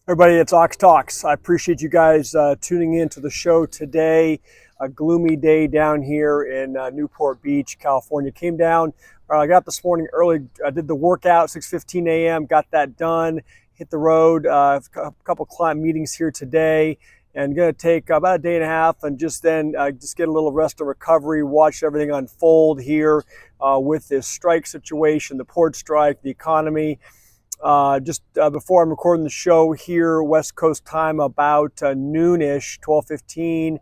Everybody, it's Ox Talks. I appreciate you guys tuning in to the show today. A gloomy day down here in Newport Beach, California. Came down, I got up this morning early. I did the workout, 6:15 a.m., got that done, hit the road, a couple client meetings here today, and going to take about a day and a half and just then just get a little rest and recovery, watch everything unfold here with this strike situation, the port strike, the economy. Just before I'm recording the show here, West Coast time, about noonish, 12:15.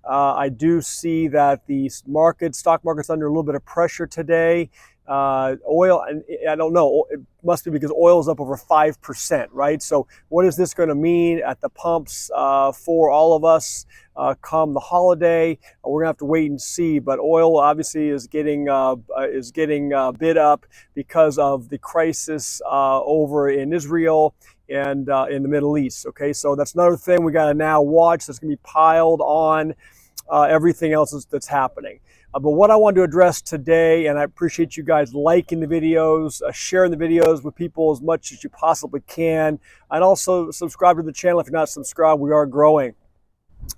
I do see that the stock market's under a little bit of pressure today. Oil, and I don't know, it must be because oil is up over 5%, right? So what is this going to mean at the pumps for all of us come the holiday? We're going to have to wait and see, but oil obviously is getting bid up because of the crisis over in Israel and in the Middle East. Okay, so that's another thing we got to now watch. That's going to be piled on everything else that's happening. But what I wanted to address today, and I appreciate you guys liking the videos, sharing the videos with people as much as you possibly can, and also subscribe to the channel if you're not subscribed. We are growing.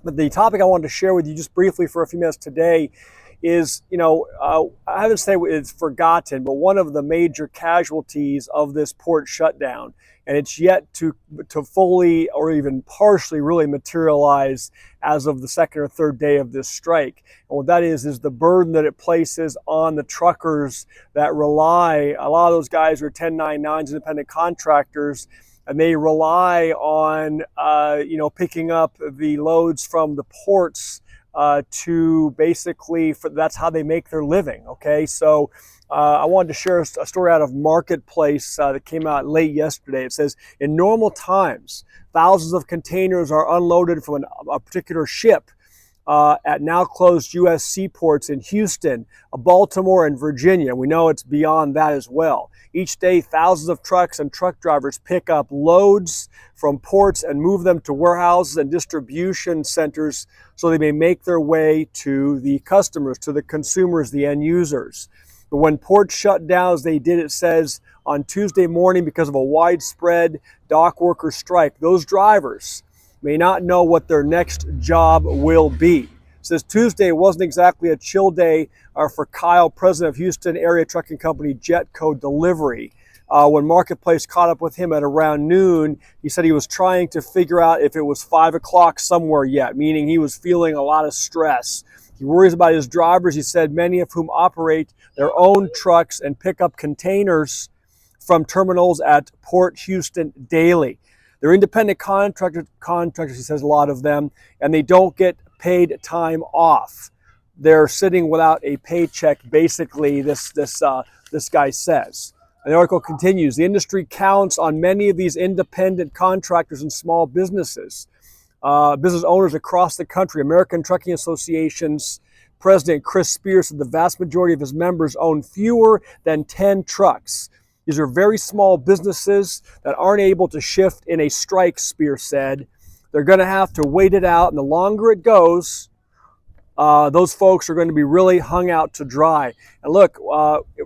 But the topic I wanted to share with you just briefly for a few minutes today is, I haven't said it's forgotten, but one of the major casualties of this port shutdown, and it's yet to fully or even partially really materialize as of the second or third day of this strike. And what that is the burden that it places on the truckers that rely, a lot of those guys are 1099s, independent contractors, and they rely on, picking up the loads from the ports to basically, that's how they make their living, okay? So I wanted to share a story out of Marketplace that came out late yesterday. It says, in normal times, thousands of containers are unloaded from a particular ship at now closed U.S. seaports in Houston, Baltimore, and Virginia. We know it's beyond that as well. Each day, thousands of trucks and truck drivers pick up loads from ports and move them to warehouses and distribution centers so they may make their way to the customers, to the consumers, the end users. But when ports shut down, as they did, it says, on Tuesday morning because of a widespread dock worker strike, those drivers may not know what their next job will be. It says Tuesday wasn't exactly a chill day for Kyle, president of Houston area trucking company Jetco Delivery. When Marketplace caught up with him at around noon, he said he was trying to figure out if it was 5 o'clock somewhere yet, meaning he was feeling a lot of stress. He worries about his drivers, he said, many of whom operate their own trucks and pick up containers from terminals at Port Houston daily. They're independent contractors, he says, a lot of them, and they don't get paid time off. They're sitting without a paycheck, basically, this guy says. And the article continues, the industry counts on many of these independent contractors and small businesses, business owners across the country. American Trucking Association's president, Chris Spears, said the vast majority of his members own fewer than 10 trucks. These are very small businesses that aren't able to shift in a strike, Spears said. They're going to have to wait it out, and the longer it goes, those folks are going to be really hung out to dry. And look,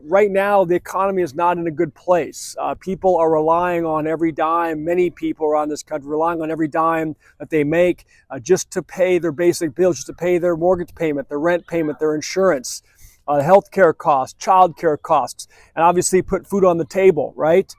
right now the economy is not in a good place. People are relying on every dime. Many people around this country relying on every dime that they make just to pay their basic bills, just to pay their mortgage payment, their rent payment, their insurance, healthcare costs, childcare costs, and obviously put food on the table, right?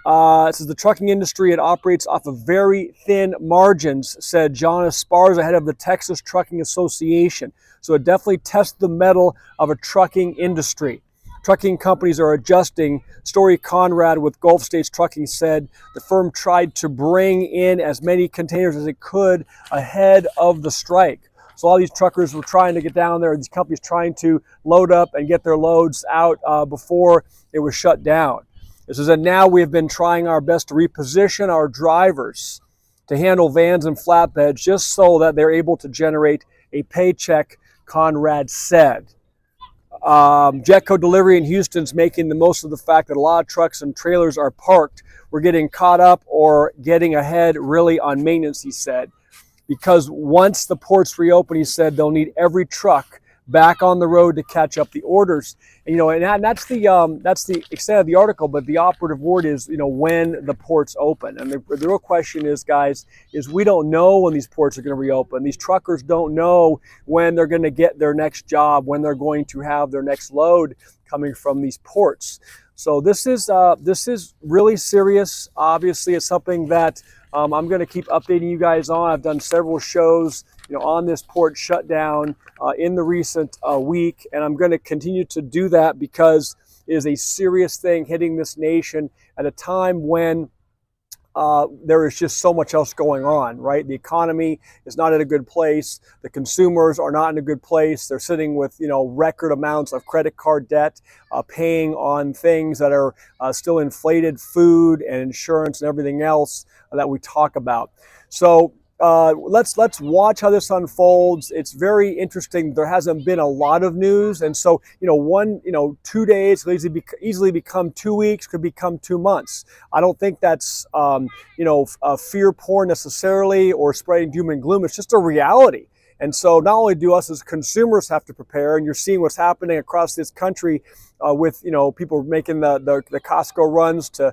It says the trucking industry, it operates off of very thin margins, said John Esparza, head of the Texas Trucking Association. So it definitely tests the mettle of a trucking industry. Trucking companies are adjusting. Story Conrad with Gulf States Trucking said the firm tried to bring in as many containers as it could ahead of the strike. So all these truckers were trying to get down there, these companies trying to load up and get their loads out before it was shut down. It says, and now we have been trying our best to reposition our drivers to handle vans and flatbeds just so that they're able to generate a paycheck, Conrad said. Jetco Delivery in Houston's making the most of the fact that a lot of trucks and trailers are parked. We're getting caught up or getting ahead really on maintenance, he said. Because once the ports reopen, he said, they'll need every truck back on the road to catch up the orders. And, and that's the extent of the article. But the operative word is, when the ports open. And the real question is, guys, is we don't know when these ports are going to reopen. These truckers don't know when they're going to get their next job, when they're going to have their next load coming from these ports. So this is really serious. Obviously, it's something that I'm going to keep updating you guys on. I've done several shows, on this port shutdown in the recent week, and I'm going to continue to do that because it is a serious thing hitting this nation at a time when there is just so much else going on, right? The economy is not at a good place. The consumers are not in a good place. They're sitting with, record amounts of credit card debt, paying on things that are still inflated, food and insurance and everything else that we talk about. So let's watch how this unfolds. It's very interesting. There hasn't been a lot of news, and so 2 days could easily become 2 weeks, could become 2 months. I don't think that's fear porn necessarily or spreading doom and gloom. It's just a reality. And so not only do us as consumers have to prepare, and you're seeing what's happening across this country with people making the Costco runs to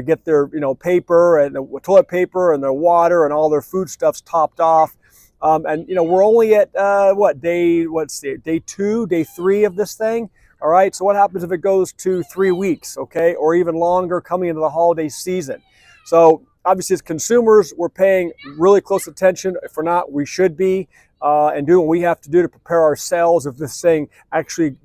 get their paper and the toilet paper and their water and all their foodstuffs topped off. And we're only at day 2, day 3 of this thing. All right. So what happens if it goes to 3 weeks, okay, or even longer coming into the holiday season? So obviously, as consumers, we're paying really close attention. If we're not, we should be. And doing what we have to do to prepare ourselves if this thing actually,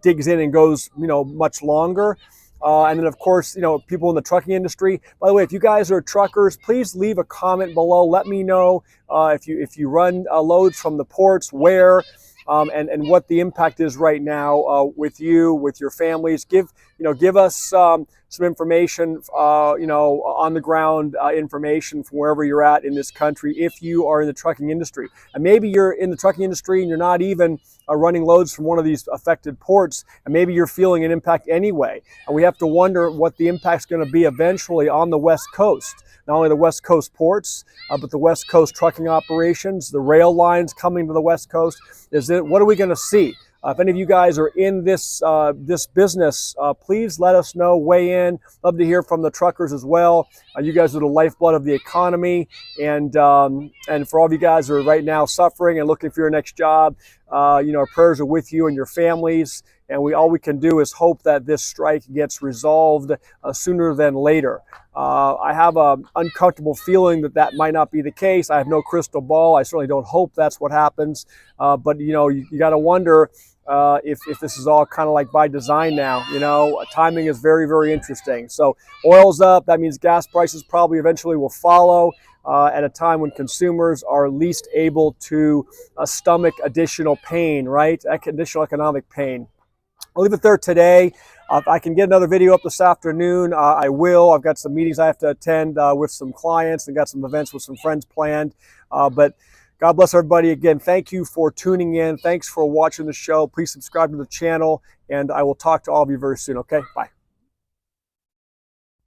digs in and goes, much longer. And then, of course, people in the trucking industry. By the way, if you guys are truckers, please leave a comment below. Let me know if you run loads from the ports, where, and what the impact is right now with you, with your families. Give us some information, on the ground information from wherever you're at in this country if you are in the trucking industry. And maybe you're in the trucking industry and you're not even running loads from one of these affected ports, and maybe you're feeling an impact anyway. And we have to wonder what the impact's going to be eventually on the West Coast. Not only the West Coast ports, but the West Coast trucking operations, the rail lines coming to the West Coast. What are we going to see? If any of you guys are in this business, please let us know, weigh in. Love to hear from the truckers as well. You guys are the lifeblood of the economy. And for all of you guys who are right now suffering and looking for your next job, our prayers are with you and your families. And all we can do is hope that this strike gets resolved sooner than later. I have an uncomfortable feeling that might not be the case. I have no crystal ball. I certainly don't hope that's what happens. But you got to wonder if this is all kind of like by design now. Timing is very, very interesting. So oil's up. That means gas prices probably eventually will follow at a time when consumers are least able to stomach additional pain, right? Additional economic pain. I'll leave it there today. If I can get another video up this afternoon, I will. I've got some meetings I have to attend with some clients and got some events with some friends planned. But God bless everybody. Again, thank you for tuning in. Thanks for watching the show. Please subscribe to the channel, and I will talk to all of you very soon. Okay, bye.